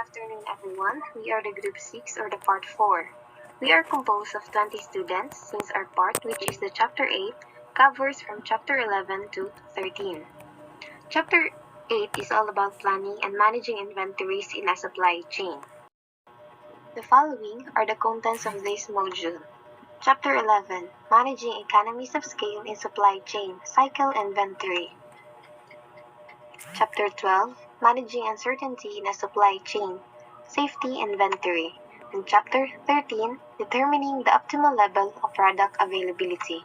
afternoon, everyone. We are the Group 6 or the Part 4. We are composed of 20 students since our part, which is the Chapter 8, covers from Chapter 11 to 13. Chapter 8 is all about planning and managing inventories in a supply chain. The following are the contents of this module. Chapter 11, Managing Economies of Scale in Supply Chain, Cycle Inventory. Chapter 12, Managing Uncertainty in a Supply Chain, Safety Inventory. And Chapter 13, Determining the Optimal Level of Product Availability.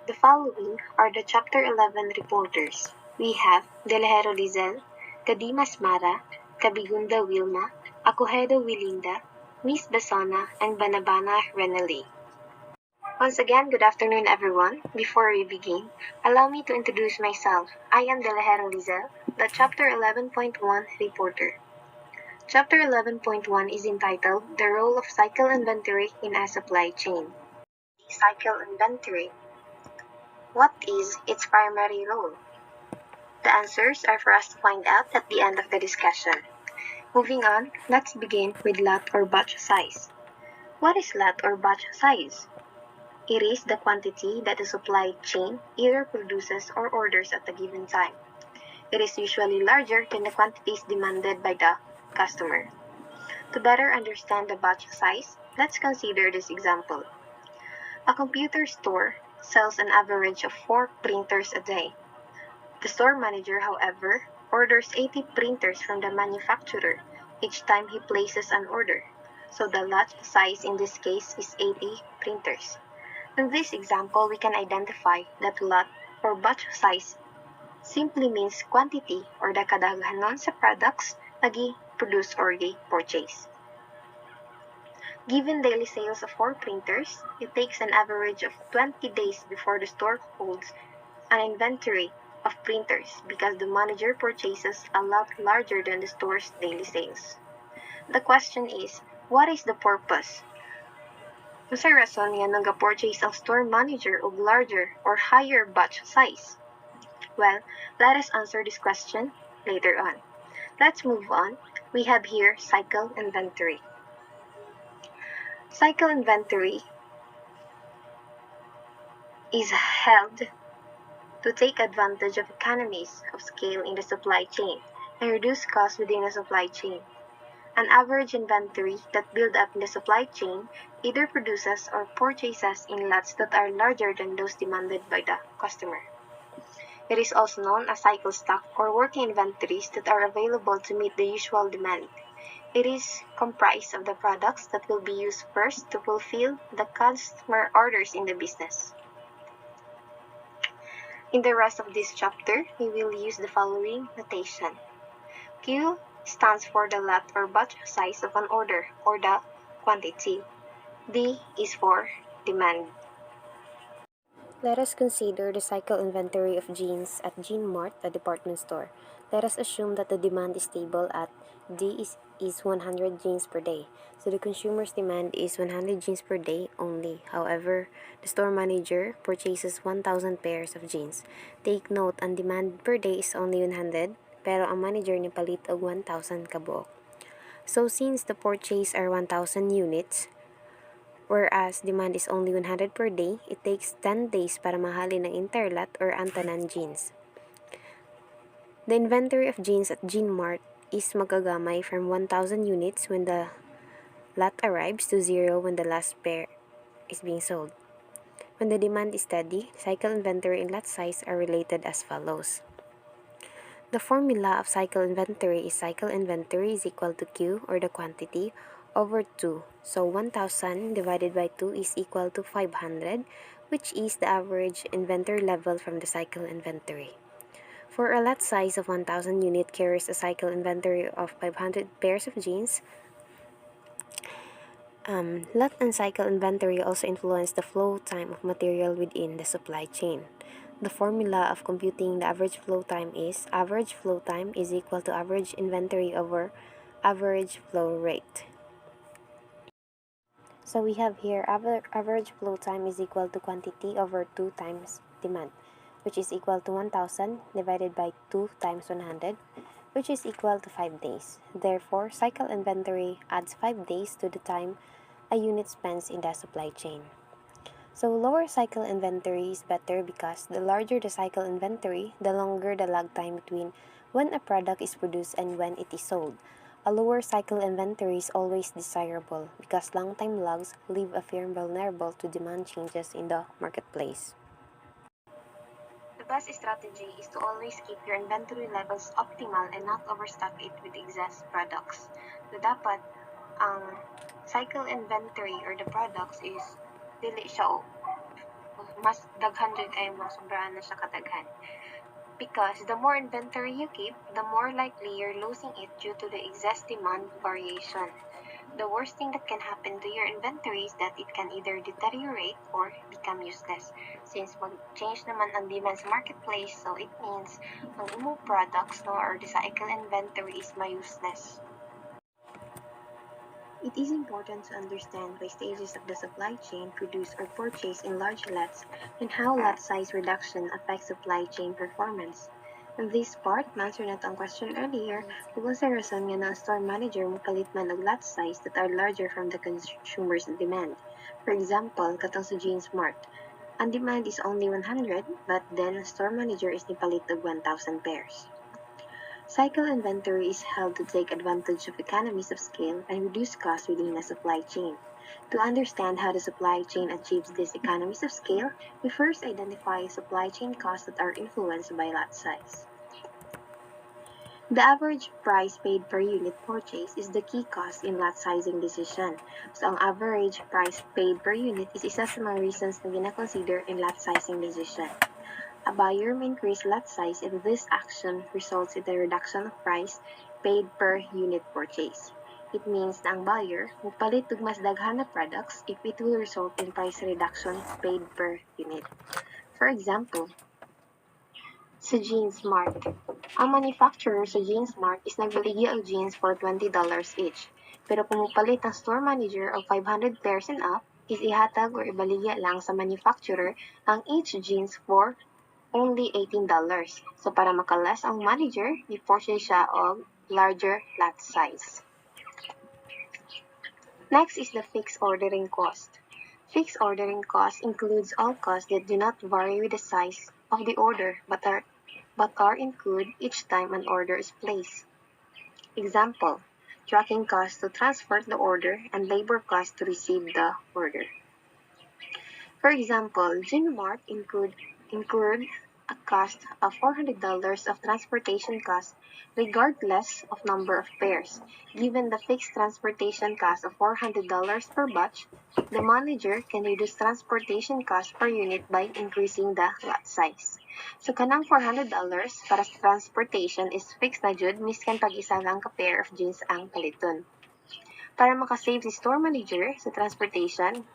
The following are the Chapter 11 reporters. We have Delahero Lizel, Kadimas Mara, Kabigunda Wilma, Acohedo Wilinda, Miss Basona, and Banabana Renali. Once again, good afternoon, everyone. Before we begin, allow me to introduce myself. I am Delahero Lizel, the Chapter 11.1 reporter. Chapter 11.1 is entitled The Role of Cycle Inventory in a Supply Chain. Cycle Inventory. What is its primary role? The answers are for us to find out at the end of the discussion. Moving on, let's begin with lot or batch size. What is lot or batch size? It is the quantity that the supply chain either produces or orders at a given time. It is usually larger than the quantities demanded by the customer. To better understand the batch size, let's consider this example. A computer store sells an average of 4 printers a day. The store manager, however, orders 80 printers from the manufacturer each time he places an order, so the lot size in this case is 80 printers. In this example, we can identify that lot or batch size simply means quantity or the kadaghanon sa products na gi-produce or gi-purchase. Given daily sales of 4 printers, it takes an average of 20 days before the store holds an inventory of printers because the manager purchases a lot larger than the store's daily sales. The question is, what is the purpose? Sa rason nga nag-purchase ang store manager of larger or higher batch size? Well, let us answer this question later on. Let's move on. We have here cycle inventory. Cycle inventory is held to take advantage of economies of scale in the supply chain and reduce costs within the supply chain. An average inventory that build up in the supply chain either produces or purchases in lots that are larger than those demanded by the customer. It is also known as cycle stock or working inventories that are available to meet the usual demand. It is comprised of the products that will be used first to fulfill the customer orders in the business. In the rest of this chapter, we will use the following notation. Q stands for the lot or batch size of an order or the quantity. D is for demand. Let us consider the cycle inventory of jeans at Jean Mart, a department store. Let us assume that the demand is stable at D is 100 jeans per day. So the consumer's demand is 100 jeans per day only. However, the store manager purchases 1,000 pairs of jeans. Take note, ang demand per day is only 100, pero ang manager ni palit og 1,000 kabuok. So since the purchase are 1,000 units, whereas demand is only 100 per day, it takes 10 days para mahalin ang entire lot or ang tanan jeans. The inventory of jeans at Jean Mart is magagamay from 1,000 units when the lot arrives to 0 when the last pair is being sold. When the demand is steady, cycle inventory and lot size are related as follows. The formula of cycle inventory is cycle inventory is equal to Q or the quantity over 2. So 1,000 divided by 2 is equal to 500, which is the average inventory level from the cycle inventory. For a lot size of 1,000 unit carries a cycle inventory of 500 pairs of jeans. Lot and cycle inventory also influence the flow time of material within the supply chain. The formula of computing the average flow time is average flow time is equal to average inventory over average flow rate. So we have here average flow time is equal to quantity over 2 times demand, which is equal to 1,000 divided by 2 times 100, which is equal to 5 days. Therefore, cycle inventory adds 5 days to the time a unit spends in the supply chain. So lower cycle inventory is better because the larger the cycle inventory, the longer the lag time between when a product is produced and when it is sold. A lower cycle inventory is always desirable because long time lags leave a firm vulnerable to demand changes in the marketplace. The best strategy is to always keep your inventory levels optimal and not overstock it with excess products. So dapat ang cycle inventory or the products is dili siya mas daghan jud ay mo sobraan na siya kadaghan. Because the more inventory you keep, the more likely you're losing it due to the excess demand variation. The worst thing that can happen to your inventory is that it can either deteriorate or become useless. Since mag-change naman ang demand sa marketplace, so it means ang imong products no, or the cycle inventory is useless. It is important to understand by stages of the supply chain produce or purchase in large lots and how lot size reduction affects supply chain performance. In this part, answer na ang question earlier, kung sa rason nga ng store manager mo palit man og lot size that are larger from the consumer's demand. For example, katong sa Jeans Mart, ang demand is only 100, but then store manager is nipalit og 1,000 pairs. Cycle inventory is held to take advantage of economies of scale and reduce costs within a supply chain. To understand how the supply chain achieves these economies of scale, we first identify supply chain costs that are influenced by lot size. The average price paid per unit purchase is the key cost in lot sizing decision. So, ang average price paid per unit is isa sa mga reasons na gina-consider in lot sizing decision. A buyer may increase lot size and this action results in the reduction of price paid per unit purchase. It means na ang buyer magpalit og mas daghan na products if it will result in price reduction paid per unit. For example, sa Jeans Mart, ang manufacturer sa Jeans Mart is nagbaligi og jeans for $20 each. Pero kung mupalit ang store manager og 500 pairs and up, is ihatag or ibaligya lang sa manufacturer ang each jeans for only $18. So, para makalas ang manager, i-purchase siya og larger lot size. Next is the fixed ordering cost. Fixed ordering cost includes all costs that do not vary with the size of the order but are incurred each time an order is placed. Example, tracking costs to transport the order and labor costs to receive the order. For example, Gmart incurred a cost of $400 of transportation costs regardless of number of pairs. Given the fixed transportation cost of $400 per batch, the manager can reduce transportation cost per unit by increasing the lot size. So kanang $400 para sa transportation is fixed na jud miskan pag isa lang ka pair of jeans ang paliton. Para makasave si store manager sa transportation,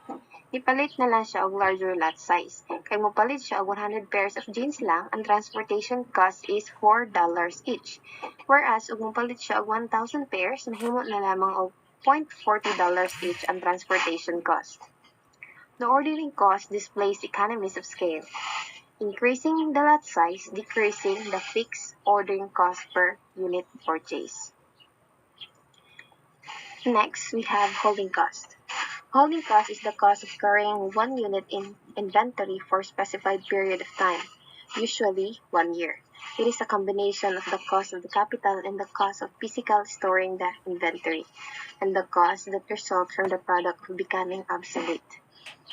ipalit na lang siya og larger lot size. Kay mopalit siya og 100 pairs of jeans lang, ang transportation cost is $4 each. Whereas, ug mopalit siya og 1,000 pairs, mahimo na lamang og $0.40 each ang transportation cost. The ordering cost displays economies of scale, increasing the lot size, decreasing the fixed ordering cost per unit purchase. Next, we have holding cost. Holding cost is the cost of carrying one unit in inventory for a specified period of time, usually 1 year. It is a combination of the cost of the capital and the cost of physically storing the inventory, and the cost that results from the product becoming obsolete.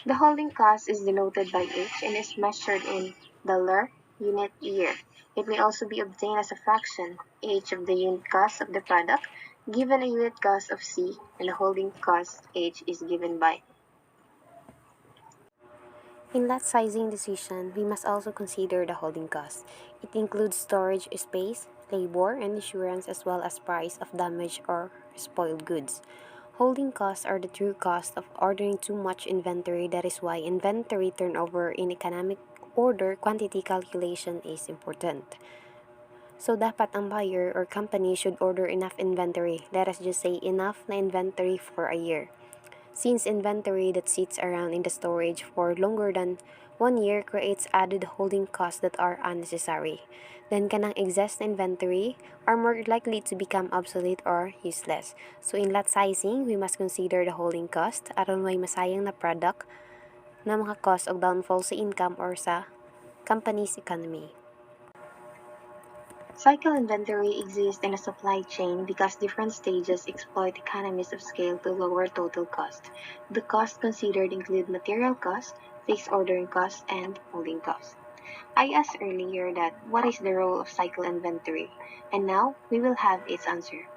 The holding cost is denoted by H and is measured in dollar unit year. It may also be obtained as a fraction, H of the unit cost of the product, given a unit cost of C, and the holding cost H is given by. In lot sizing decision, we must also consider the holding cost. It includes storage space, labor, and insurance as well as price of damaged or spoiled goods. Holding costs are the true cost of ordering too much inventory. That is why inventory turnover in economic order quantity calculation is important. So, dapat ang buyer or company should order enough inventory. Let us just say enough na inventory for a year. Since inventory that sits around in the storage for longer than 1 year creates added holding costs that are unnecessary. Then kanang excess inventory are more likely to become obsolete or useless. So in lot sizing, we must consider the holding cost aron may masayang na product na maka-cause og downfall sa income or sa company's economy. Cycle inventory exists in a supply chain because different stages exploit economies of scale to lower total cost. The costs considered include material cost, fixed ordering cost, and holding cost. I asked earlier that what is the role of cycle inventory, and now we will have its answer.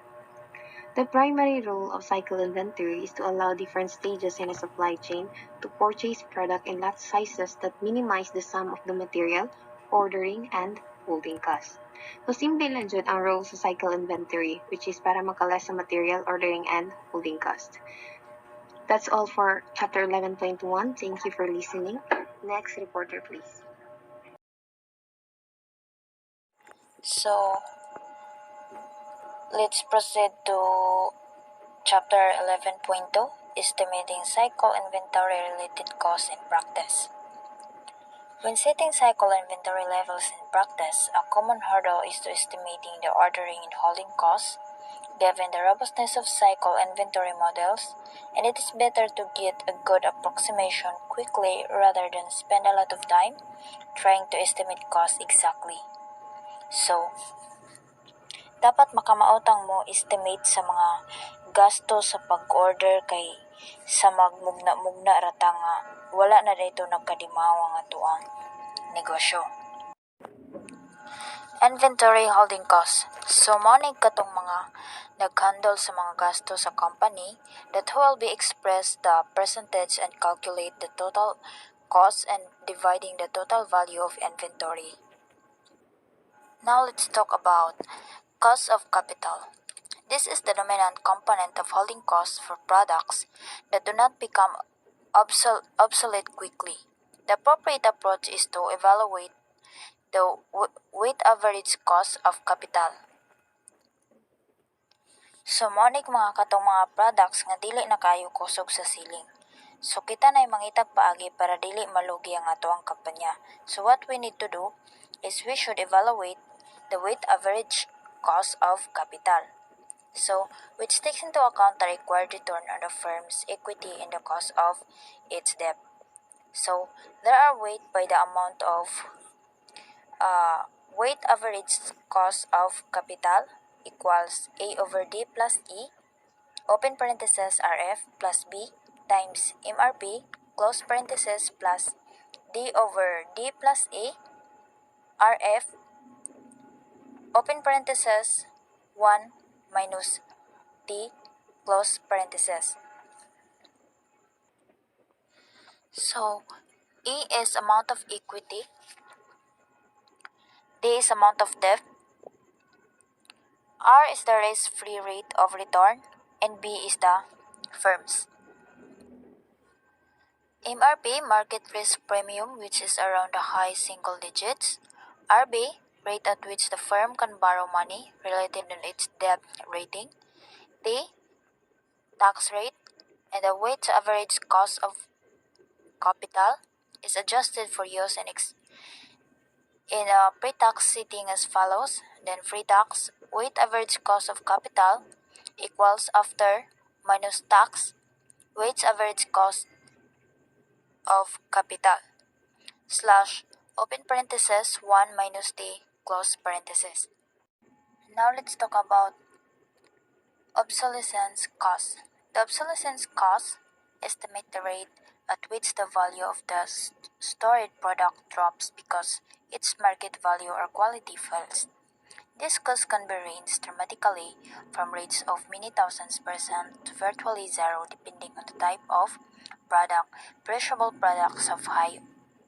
The primary role of cycle inventory is to allow different stages in a supply chain to purchase product in lot sizes that minimize the sum of the material, ordering, and holding costs. So, simple lang jud ang role sa cycle inventory, which is para makalas sa material, ordering, and holding cost. That's all for chapter 11.1. Thank you for listening. Next reporter, please. So, let's proceed to chapter 11.2, estimating cycle inventory related costs in practice. When setting cycle inventory levels in practice, a common hurdle is to estimating the ordering and holding costs. Given the robustness of cycle inventory models, and it is better to get a good approximation quickly rather than spend a lot of time trying to estimate costs exactly. So, dapat makamautang mo estimate sa mga gasto sa pag-order kay sa magmugna-mugna rata nga wala na dito nagkadimawa nga tuang negosyo. Inventory holding costs. So, monig katong mga nag-handle sa mga gasto sa company that will be expressed the percentage and calculate the total cost and dividing the total value of inventory. Now let's talk about cost of capital. This is the dominant component of holding costs for products that do not become obsolete quickly. The appropriate approach is to evaluate the weighted average cost of capital. So, monig mga katong mga products nga dili na kayo kusog sa ceiling. So, kita na mangitag paagi para dili malugi ang atoang kampanya. So, what we need to do is we should evaluate the weighted average cost of capital. So, which takes into account the required return on the firm's equity and the cost of its debt. So, there are weight by the amount of weight average cost of capital equals A over D plus E, open parenthesis RF plus B times MRP, close parenthesis plus D over D plus A, RF, open parenthesis 1 minus T, close parenthesis. So, E is amount of equity, D is amount of debt, R is the risk-free rate of return, and B is the firm's. MRP, market risk premium, which is around the high single digits. RB, rate at which the firm can borrow money related on its debt rating. T, tax rate, and the weighted average cost of capital is adjusted for use in a pre-tax setting as follows. Then pre-tax, weighted average cost of capital equals after minus tax, weighted average cost of capital, slash, open parenthesis 1 minus T, close parenthesis. Now let's talk about obsolescence cost. The obsolescence cost estimate the rate at which the value of the stored product drops because its market value or quality falls. This cost can be ranged dramatically from rates of many thousands % to virtually zero depending on the type of product. Perishable products have high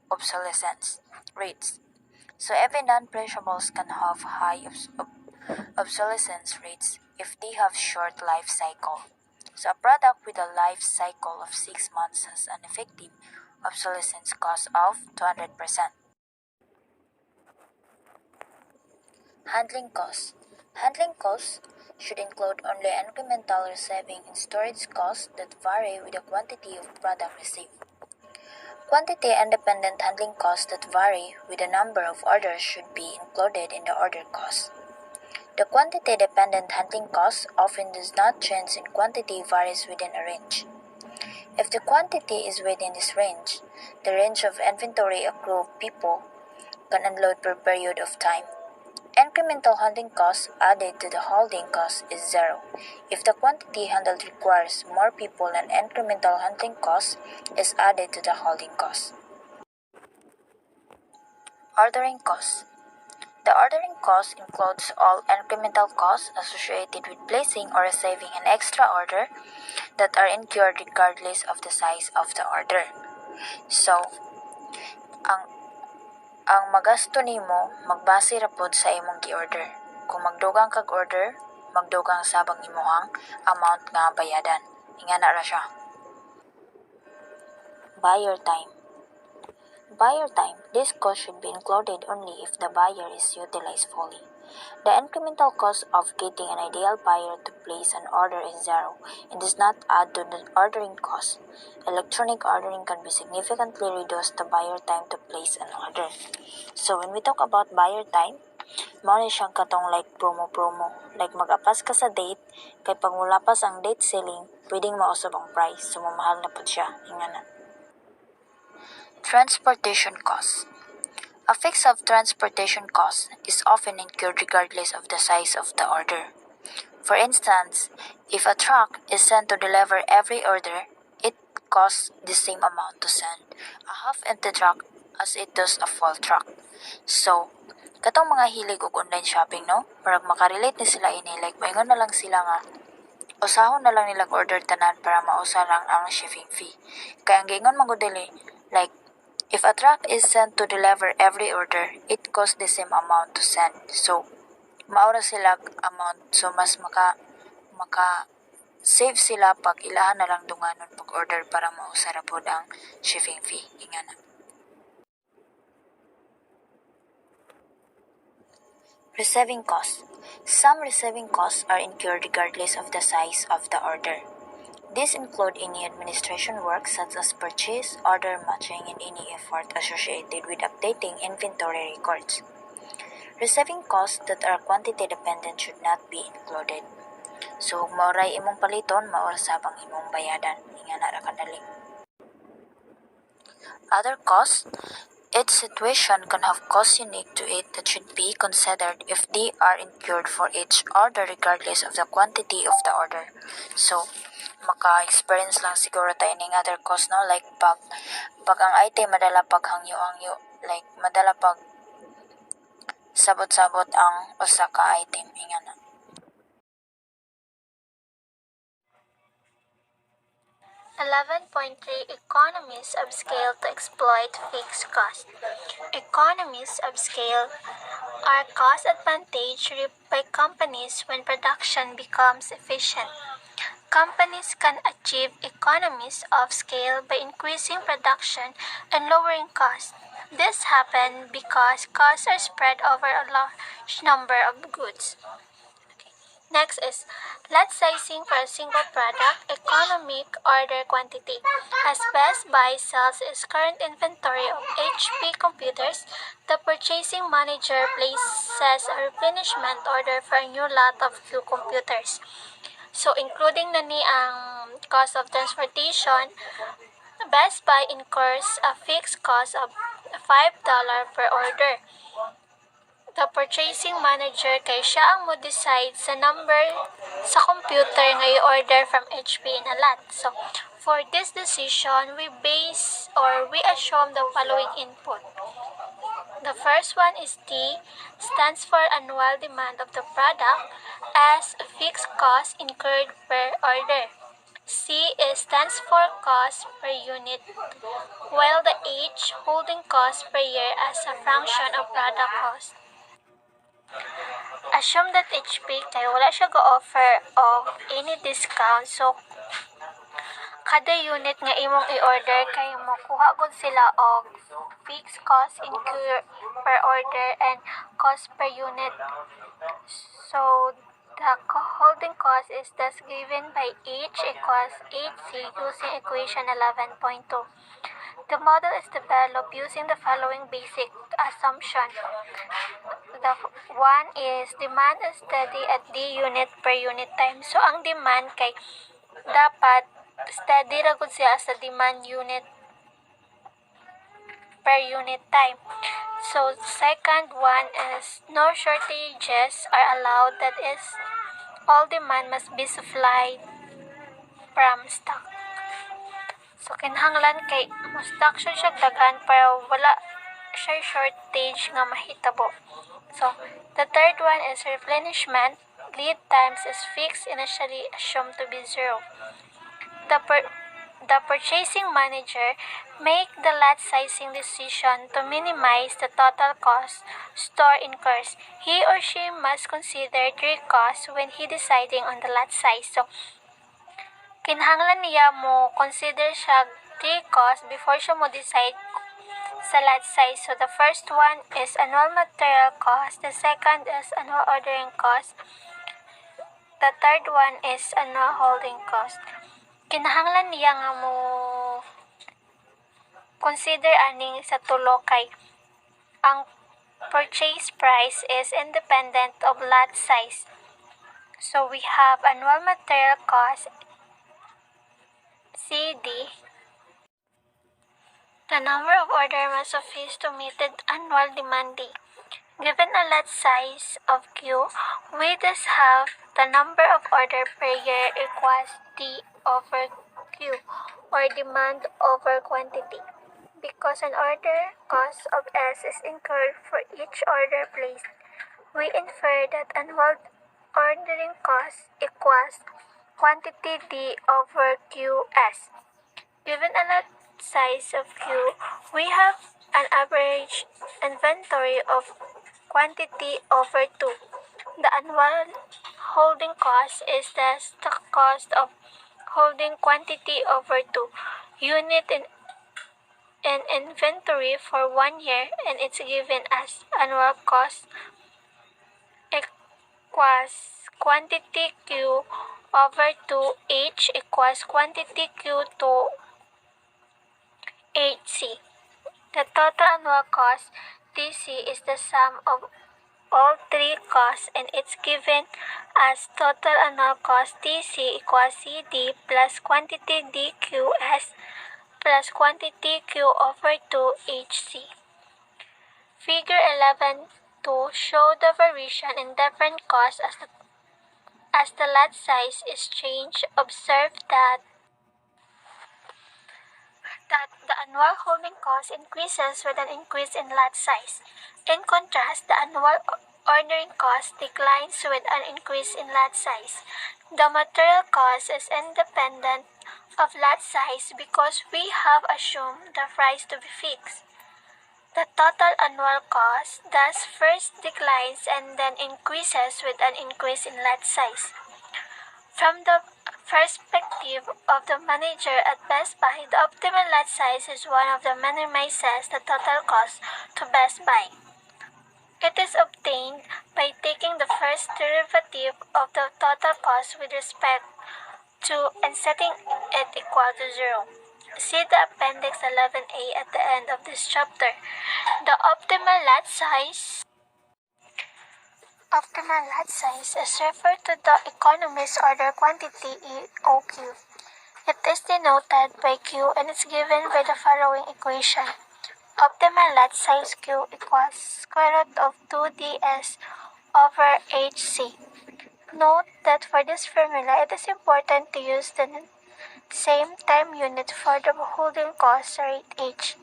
obsolescence rates. So even non-perishables can have high obsolescence rates if they have short life cycle. So a product with a life cycle of 6 months has an effective obsolescence cost of 200%. Handling costs. Handling costs should include only incremental receiving and storage costs that vary with the quantity of product received. Quantity independent handling costs that vary with the number of orders should be included in the order cost. The quantity dependent handling cost often does not change and quantity varies within a range. If the quantity is within this range, the range of inventory a crew of people can unload per period of time. Incremental handling cost added to the holding cost is zero. If the quantity handled requires more people, an incremental handling cost is added to the holding cost. Ordering cost. The ordering cost includes all incremental costs associated with placing or receiving an extra order that are incurred regardless of the size of the order. So, ang magasto nimo magbase ra pod sa imong gi-order. Kung magdugang kag order, magdugang sabang imuhang amount nga bayadan. Ingana ra siya. Buyer time. Buyer time. This cost should be included only if the buyer is utilized fully. The incremental cost of getting an ideal buyer to place an order is zero and does not add to the ordering cost. Electronic ordering can be significantly reduced the buyer time to place an order. So when we talk about buyer time, mao ni siyang katong like promo. Like mag-apas ka sa date, kay pag mulapas ang date selling, pwedeng mausab ang price. So mamahal na po siya. Ingana. Transportation costs. A fix of transportation costs is often incurred regardless of the size of the order. For instance, if a truck is sent to deliver every order, it costs the same amount to send a half-empty truck as it does a full truck. So, katong mga hilig og online shopping, no? Para makarelate ni sila ini, like maingon na lang sila nga usahon na lang nilang order tanan para mausa lang ang shipping fee. Kaya ang giingon man gud dili, like if a truck is sent to deliver every order, it costs the same amount to send. So, maura sila amount. So, mas save sila pag ilahan na lang dunganon pag-order para mausara po ang shipping fee. Ingana. Receiving costs. Some receiving costs are incurred regardless of the size of the order. These include any administration work such as purchase, order matching, and any effort associated with updating inventory records. Receiving costs that are quantity dependent should not be included. So, mauray imong paliton, maura sabang imong bayadan. Ingana ra kadali. Other costs. Each situation can have costs unique to it that should be considered if they are incurred for each order regardless of the quantity of the order. So, maka-experience lang siguro tayo ng other cost, no? Like, pag ang item madala pag hangyo-hangyo, like, madala pag sabot-sabot ang usa ka item. Ingana. Economies of scale to exploit fixed cost. Economies of scale are cost advantage reaped by companies when production becomes efficient. Companies can achieve economies of scale by increasing production and lowering costs. This happens because costs are spread over a large number of goods. Next is lot sizing for a single product, economic order quantity. As Best Buy sells its current inventory of HP computers, the purchasing manager places a replenishment order for a new lot of Q computers. So, including na ni ang cost of transportation, Best Buy incurs a fixed cost of $5 per order. The purchasing manager kay siya ang mo-decide sa number sa computer nga i-order from HP in a lot. So, for this decision, we assume the following input. The first one is T, stands for annual demand of the product, as fixed cost incurred per order. C stands for cost per unit, while the H, holding cost per year as a function of product cost. Assume that HP kay wala siya go-offer of any discount, so kada unit nga imong i-order kay mo kuha gud sila og fixed cost incurred per order and cost per unit. So The holding cost is thus given by H equals HC using equation 11.2. The model is developed using the following basic assumption. The one is demand is steady at D unit per unit time. So, ang demand kay dapat steady ra gud siya sa demand unit per unit time. So, second one is no shortages are allowed. That is, all demand must be supplied from stock. So, kinahanglan kay mo-stock siya daghan para wala siya shortage nga mahitabo. So, the third one is replenishment. Lead times is fixed, initially assumed to be 0. The purchasing manager make the lot sizing decision to minimize the total cost store incurs. He or she must consider three costs when he deciding on the lot size. So, kinahanglan niya mo consider siya three costs before siya mo decide sa lot size. So, the first one is annual material cost. The second is annual ordering cost. The third one is annual holding cost. Kinahanglan niya nga mo consider aning sa tulo kay ang purchase price is independent of lot size. So, we have annual material cost, CD. The number of order must suffice to meet the annual demand D. Given a lot size of Q, we thus have the number of order per year equals D over Q, or demand over quantity. Because an order cost of S is incurred for each order placed, we infer that annual ordering cost equals quantity D over QS. Given a lot size of Q, we have an average inventory of quantity over 2. The annual holding cost is the stock cost of holding quantity over 2 unit in inventory for 1 year, and it's given as annual cost equals quantity Q over 2H equals quantity Q to HC. The total annual cost TC is the sum of all three costs, and it's given as total annual cost TC equals CD plus quantity DQS plus quantity Q over 2HC. Figure 11 to show the variation in different costs as the lot size is changed. Observe that the annual holding cost increases with an increase in lot size. In contrast, the annual ordering cost declines with an increase in lot size. The material cost is independent of lot size because we have assumed the price to be fixed. The total annual cost thus first declines and then increases with an increase in lot size. From the perspective of the manager at Best Buy, the optimal lot size is one of the minimizes the total cost to Best Buy. It is obtained by taking the first derivative of the total cost with respect to and setting it equal to 0. See the Appendix 11A at the end of this chapter. The optimal lot size is referred to the economist order quantity EOQ. It is denoted by Q and is given by the following equation. Optimal lot size Q equals square root of 2ds over HC. Note that for this formula, it is important to use the same time unit for the holding cost rate H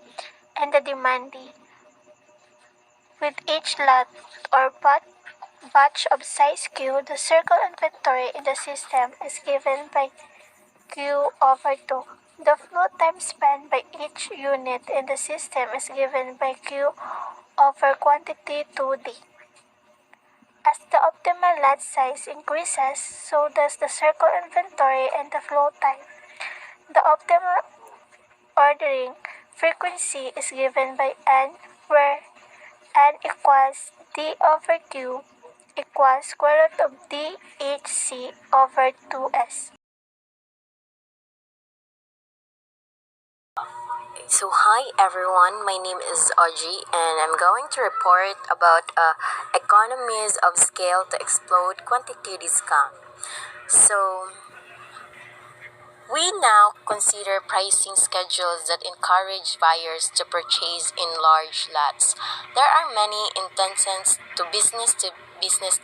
and the demand D. With each lot or batch of size Q, the circle inventory in the system is given by Q over 2. The flow time spent by each unit in the system is given by Q over quantity 2D. As the optimal lot size increases, so does the circle inventory and the flow time. The optimal ordering frequency is given by N, where N equals D over Q equals square root of DHC over 2S. So hi everyone, my name is Audrey and I'm going to report about economies of scale to explode quantity discount. So we now consider pricing schedules that encourage buyers to purchase in large lots. There are many instances to business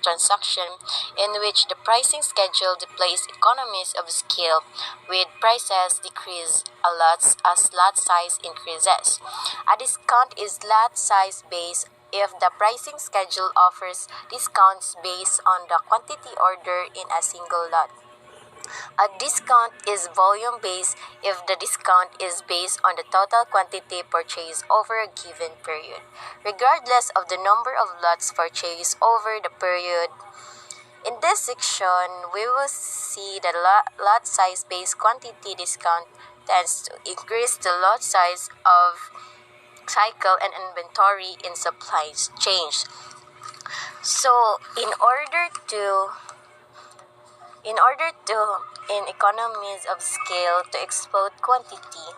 transaction in which the pricing schedule displays economies of scale with prices decrease a lot as lot size increases. A discount is lot size based if the pricing schedule offers discounts based on the quantity ordered in a single lot. A discount is volume-based if the discount is based on the total quantity purchased over a given period, regardless of the number of lots purchased over the period. In this section, we will see that lot size-based quantity discount tends to increase the lot size of cycle and inventory in supply chains. So, in economies of scale to explode quantity,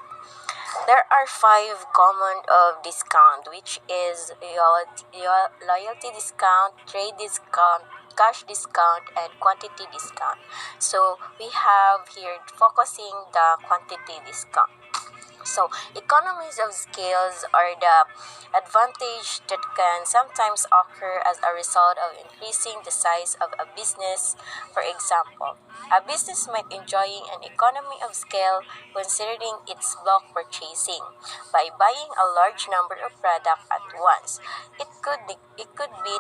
there are five common of discount, which is loyalty discount, trade discount, cash discount, and quantity discount. So we have here focusing the quantity discount. So, economies of scales are the advantage that can sometimes occur as a result of increasing the size of a business. For example, a business might enjoy an economy of scale considering its bulk purchasing. By buying a large number of products at once, it could be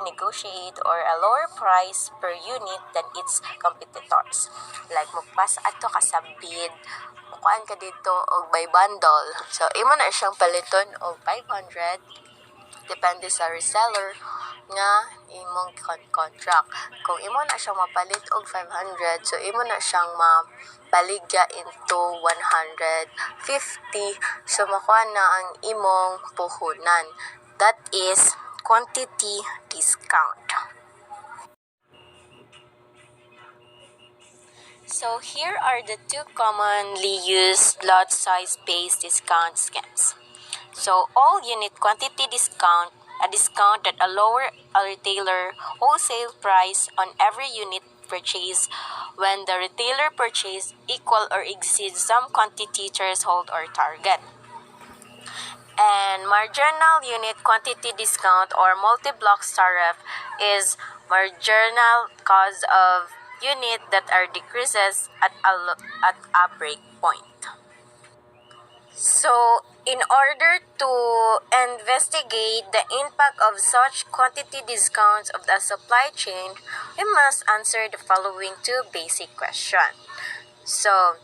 negotiate or a lower price per unit than its competitors. Like magpas ato ka sa bid, kuan ka dito og by bundle. So imo na siyang paliton og 500 depende sa reseller nga imong contract. Kung imo na siyang mapalit og 500, so imo na siyang mapaligya into 150. So makuha na ang imong puhunan. That is quantity discount. So here are the two commonly used lot size based discount schemes. So all unit quantity discount, a discount at a lower retailer wholesale price on every unit purchase when the retailer purchase equal or exceeds some quantity threshold or target. And marginal unit quantity discount or multi-block tariff is marginal cost of unit that are decreases at a break point. So, in order to investigate the impact of such quantity discounts of the supply chain, we must answer the following two basic questions. So,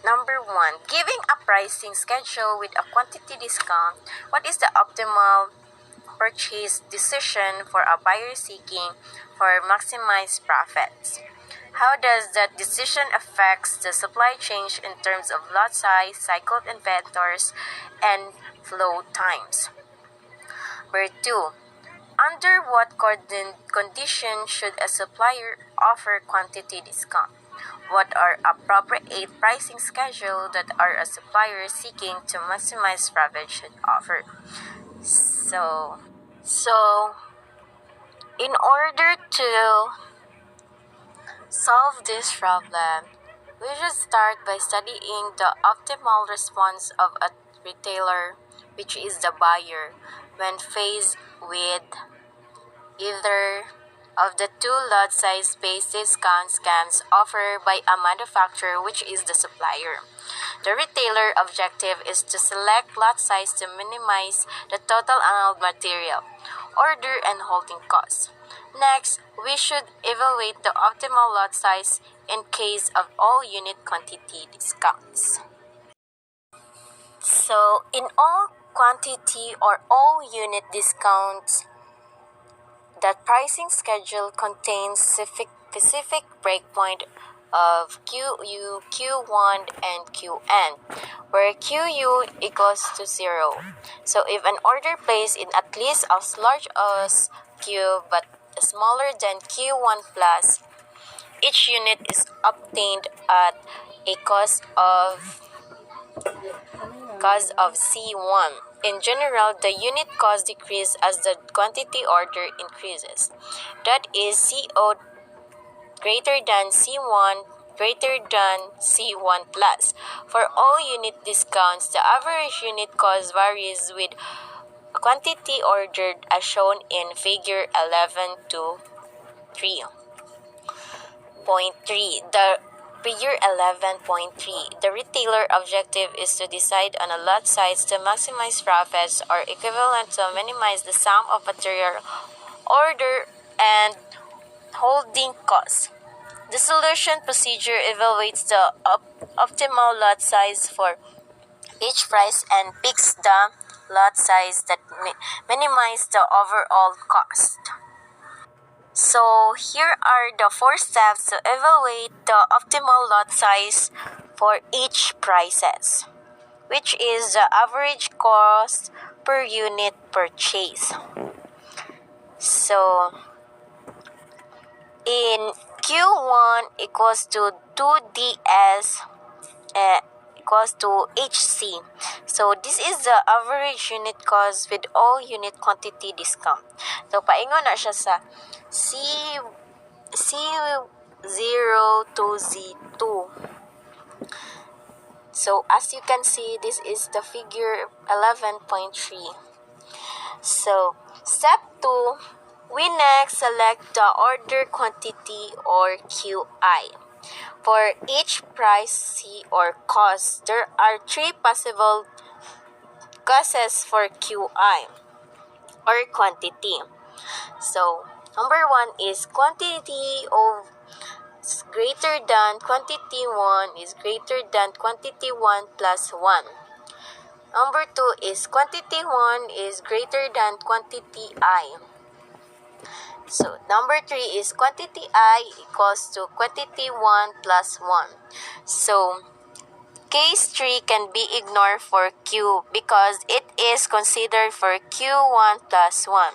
number one, giving a pricing schedule with a quantity discount, what is the optimal purchase decision for a buyer seeking for maximized profits? How does that decision affect the supply chain in terms of lot size, cycled inventories, and flow times? Number two, under what conditions should a supplier offer quantity discount? What are appropriate pricing schedule that are a supplier seeking to maximize profit should offer? So in order to solve this problem, we should start by studying the optimal response of a retailer, which is the buyer, when faced with either of the two lot size based discount schemes offered by a manufacturer, which is the supplier. The retailer objective is to select lot size to minimize the total annual material, order, and holding costs. Next, we should evaluate the optimal lot size in case of all unit quantity discounts. So, in all quantity or all unit discounts, the pricing schedule contains specific breakpoint of QU, Q1, and QN, where QU equals to 0. So if an order placed in at least as large as Q but smaller than Q1 plus, each unit is obtained at a cost of C1. In general, the unit cost decreases as the quantity order increases. That is CO greater than C1 greater than C1 plus. For all unit discounts, the average unit cost varies with quantity ordered as shown in figure 11 to 3.3. The Figure 11.3. The retailer objective is to decide on a lot size to maximize profits or equivalent to minimize the sum of material order and holding costs. The solution procedure evaluates the optimal lot size for each price and picks the lot size that minimizes the overall cost. So here are the 4 steps to evaluate the optimal lot size for each prices, which is the average cost per unit purchase. So in Q1 equals to 2DS equals to HC. So this is the average unit cost with all unit quantity discount. So paingon na siya sa C0 to Z2. So as you can see, this is the figure 11.3. So step 2, we next select the order quantity or QI. For each price C or cost, there are 3 possible causes for QI or quantity. So number 1 is quantity of greater than quantity 1 is greater than quantity 1 plus 1. Number 2 is quantity 1 is greater than quantity I. So number 3 is quantity I equals to quantity 1 plus 1. So case 3 can be ignored for Q because it is considered for Q1 plus 1.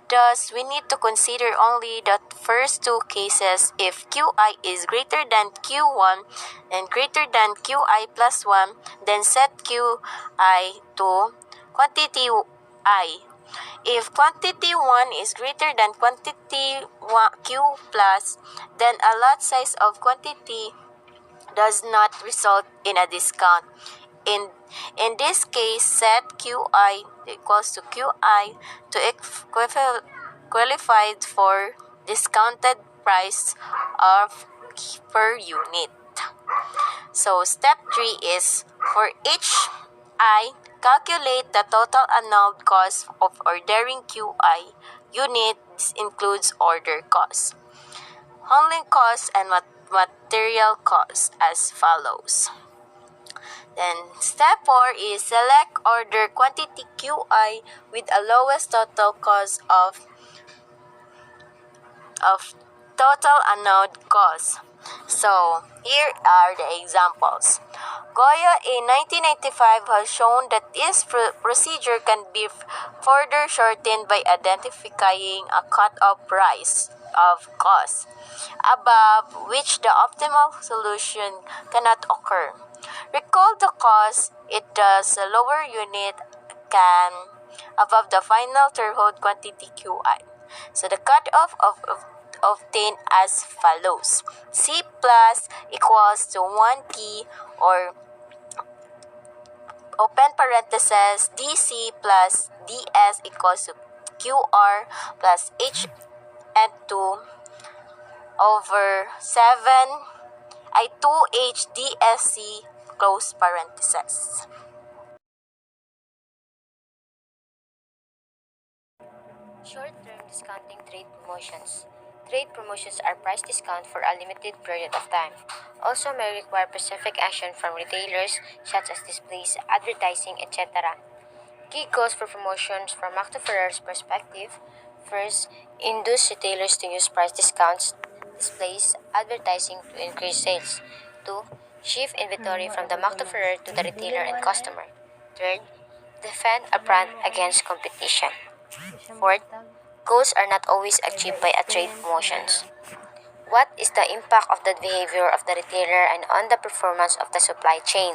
Thus, we need to consider only the first 2 cases if Qi is greater than Q1 and greater than Qi plus 1, then set Qi to quantity I. If quantity 1 is greater than quantity Q plus, then a lot size of quantity does not result in a discount. In this case, set Qi equals to Qi to qualified for discounted price of per unit. So step 3 is for each I, calculate the total annual cost of ordering Qi unit. This includes order costs, handling costs, and material costs as follows. Then step 4 is select order quantity Qi with a lowest total cost of total annual cost. So here are the examples. Goya in 1995 has shown that this procedure can be further shortened by identifying a cut-off price of cost, above which the optimal solution cannot occur. Recall the cost it does a lower unit can above the final threshold quantity Qi. So the cutoff of obtained as follows. C plus equals to 1T or open parentheses DC plus DS equals to QR plus H and 2 over 2HDSC close parentheses. Short-term discounting trade promotions. Trade promotions are price discount for a limited period of time. Also may require specific action from retailers such as displays, advertising, etc. Key goals for promotions from McDo perspective. First, induce retailers to use price discounts, displays, advertising to increase sales. 2. Shift inventory from the McDo to the retailer and customer. Third, defend a brand against competition. Fourth, goals are not always achieved by a trade promotions. What is the impact of the behavior of the retailer and on the performance of the supply chain?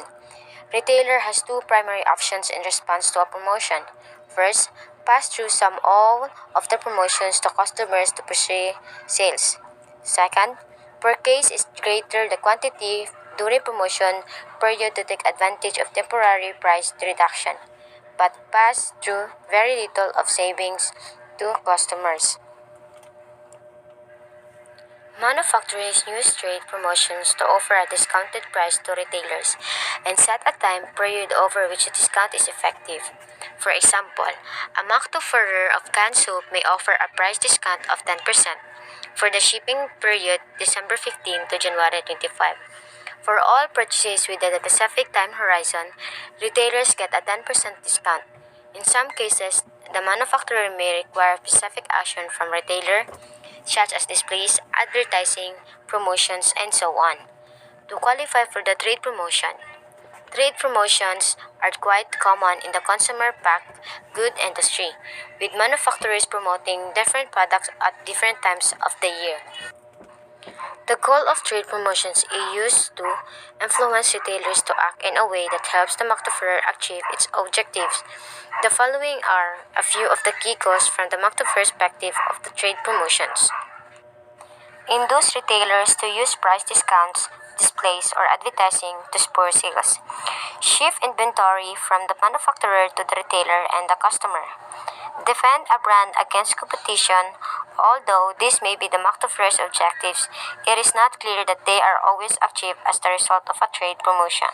Retailer has two primary options in response to a promotion. First, pass through some all of the promotions to customers to pursue sales. Second, purchase is greater the quantity during promotion period to take advantage of temporary price reduction, but pass through very little of savings to customers. Manufacturers use trade promotions to offer a discounted price to retailers and set a time period over which the discount is effective. For example, a manufacturer of canned soup may offer a price discount of 10% for the shipping period December 15 to January 25. For all purchases within a specific time horizon, retailers get a 10% discount. In some cases, the manufacturer may require specific action from retailer, such as displays, advertising, promotions, and so on, to qualify for the trade promotion. Trade promotions are quite common in the consumer packaged good industry, with manufacturers promoting different products at different times of the year. The goal of trade promotions is used to influence retailers to act in a way that helps the manufacturer achieve its objectives. The following are a few of the key goals from the manufacturer perspective of the trade promotions. Induce retailers to use price discounts, displays, or advertising to spur sales. Shift inventory from the manufacturer to the retailer and the customer. Defend a brand against competition. Although this may be the manufacturer's objectives, it is not clear that they are always achieved as the result of a trade promotion.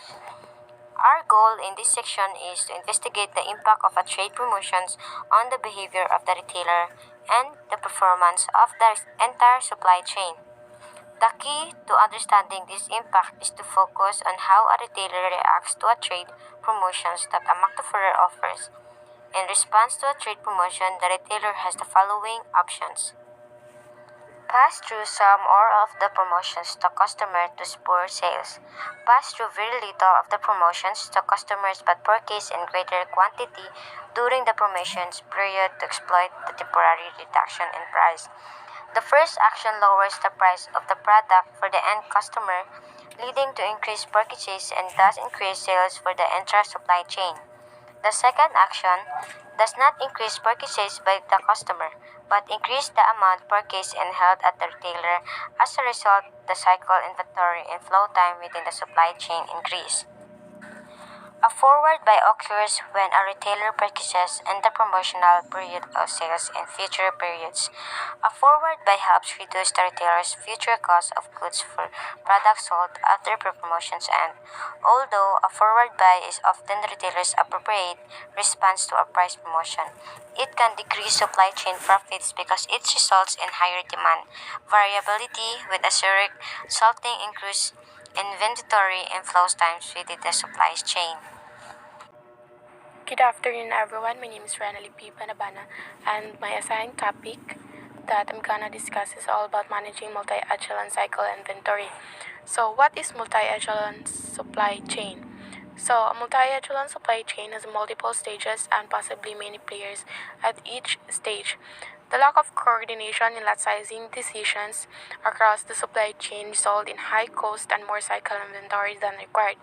Our goal in this section is to investigate the impact of a trade promotions on the behavior of the retailer and the performance of the entire supply chain. The key to understanding this impact is to focus on how a retailer reacts to a trade promotions that a manufacturer offers. In response to a trade promotion, the retailer has the following options. Pass through some or all of the promotions to customer to spur sales. Pass through very little of the promotions to customers but purchase in greater quantity during the promotions period to exploit the temporary reduction in price. The first action lowers the price of the product for the end customer, leading to increased purchases and thus increased sales for the entire supply chain. The second action does not increase purchases by the customer, but increase the amount purchased and held at the retailer. As a result, the cycle inventory and flow time within the supply chain increase. A forward buy occurs when a retailer purchases in the promotional period of sales in future periods. A forward buy helps reduce the retailer's future cost of goods for products sold after the promotions end. Although a forward buy is often the retailer's appropriate response to a price promotion, it can decrease supply chain profits because it results in higher demand variability with a resulting increase inventory and flow times within the supply chain. Good afternoon, everyone. My name is Renali P. Panabana, and my assigned topic that I'm gonna discuss is all about managing multi-echelon cycle inventory. So, what is multi-echelon supply chain? So, a multi-echelon supply chain has multiple stages and possibly many players at each stage. The lack of coordination in lot sizing decisions across the supply chain result in high cost and more cycle inventory than required.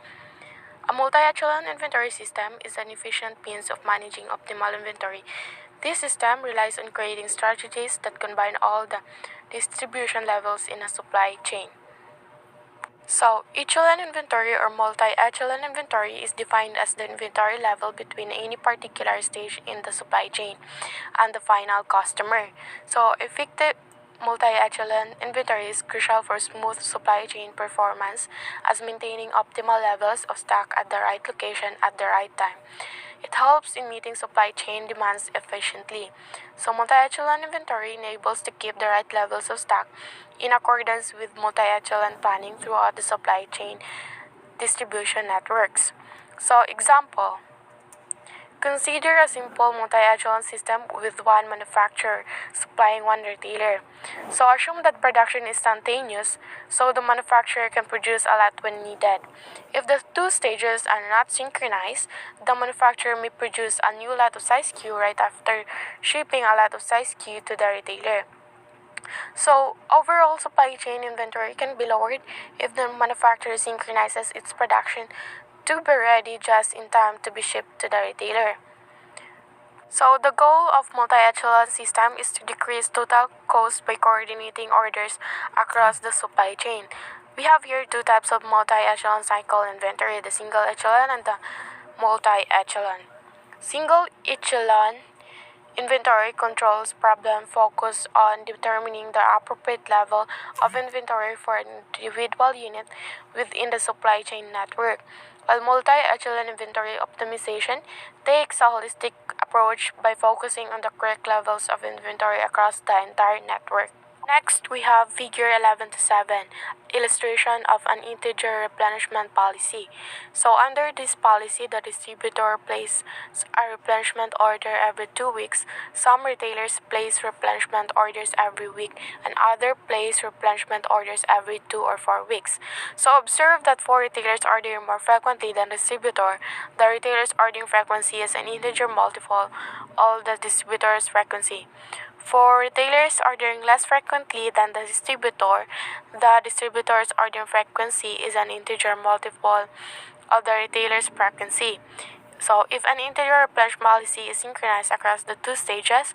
A multi-echelon inventory system is an efficient means of managing optimal inventory. This system relies on creating strategies that combine all the distribution levels in a supply chain. So, echelon inventory or multi-echelon inventory is defined as the inventory level between any particular stage in the supply chain and the final customer. So, effective multi-echelon inventory is crucial for smooth supply chain performance as maintaining optimal levels of stock at the right location at the right time. It helps in meeting supply chain demands efficiently. So multi-echelon inventory enables to keep the right levels of stock in accordance with multi-echelon planning throughout the supply chain distribution networks. So example, Consider a simple multi-echelon system with one manufacturer supplying one retailer. So assume that production is instantaneous, so the manufacturer can produce a lot when needed. If the two stages are not synchronized, the manufacturer may produce a new lot of size Q right after shipping a lot of size Q to the retailer. So, overall supply chain inventory can be lowered if the manufacturer synchronizes its production to be ready just in time to be shipped to the retailer. So, the goal of multi-echelon system is to decrease total cost by coordinating orders across the supply chain. We have here two types of multi-echelon cycle inventory, the single echelon and the multi-echelon. Single echelon inventory controls problem focus on determining the appropriate level of inventory for an individual unit within the supply chain network, while multi-echelon inventory optimization takes a holistic approach by focusing on the correct levels of inventory across the entire network. Next, we have figure 11 to 7, illustration of an integer replenishment policy. So under this policy, the distributor places a replenishment order every 2 weeks. Some retailers place replenishment orders every week, and others place replenishment orders every 2 or 4 weeks. So observe that for retailers ordering more frequently than the distributor, the retailer's ordering frequency is an integer multiple of the distributor's frequency. For retailers ordering less frequently than the distributor's ordering frequency is an integer multiple of the retailer's frequency. So, if an integer replenishment policy is synchronized across the two stages,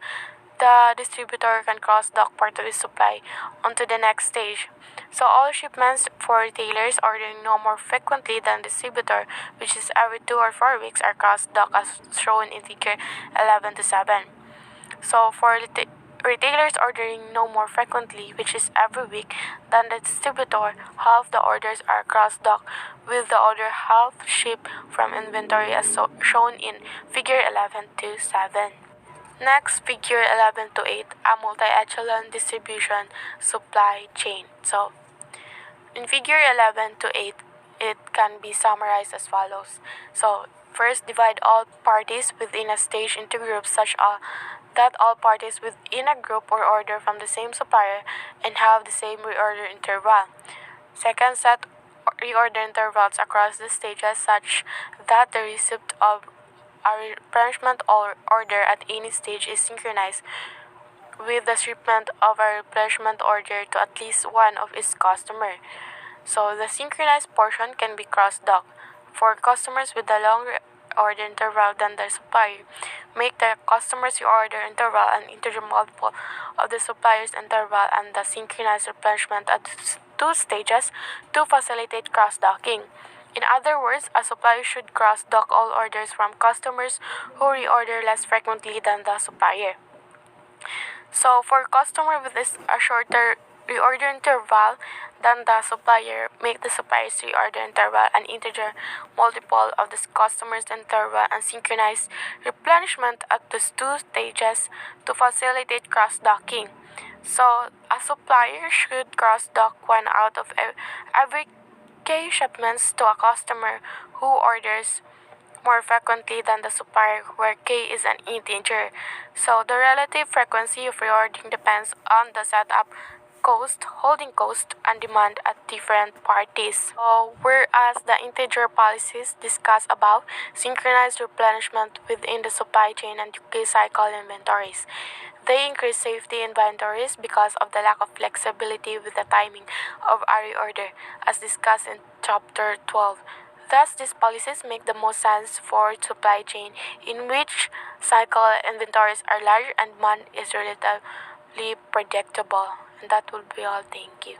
the distributor can cross-dock part of the supply onto the next stage. So, all shipments for retailers ordering no more frequently than the distributor, which is every 2 or 4 weeks, are cross-docked as shown in figure 11 to 7. So, for retailers ordering no more frequently, which is every week, than the distributor, half the orders are cross-docked, with the other half shipped from inventory as shown in figure 11 to 7. Next, figure 11 to 8, a multi-echelon distribution supply chain. So, in figure 11 to 8, it can be summarized as follows. So, first, divide all parties within a stage into groups such that all parties within a group or order from the same supplier and have the same reorder interval. Second, set reorder intervals across the stages such that the receipt of a replenishment order at any stage is synchronized with the shipment of a replenishment order to at least one of its customers. So the synchronized portion can be cross-docked. For customers with a longer order interval than the supplier, make the customer's order interval an integer multiple of the supplier's interval and the synchronized replenishment at two stages to facilitate cross-docking. In other words, a supplier should cross-dock all orders from customers who reorder less frequently than the supplier. So for customer with a shorter reorder interval than the supplier, make the supplier's reorder interval an integer multiple of the customer's interval and synchronize replenishment at these two stages to facilitate cross-docking. So a supplier should cross-dock one out of every K shipments to a customer who orders more frequently than the supplier where K is an integer. So the relative frequency of reordering depends on the setup cost, holding cost, and demand at different parties. So, whereas the integer policies discussed above synchronize replenishment within the supply chain and decrease cycle inventories. They increase safety inventories because of the lack of flexibility with the timing of a reorder, as discussed in chapter 12. Thus, these policies make the most sense for supply chain in which cycle inventories are large and demand is relatively predictable. And that will be all. Thank you.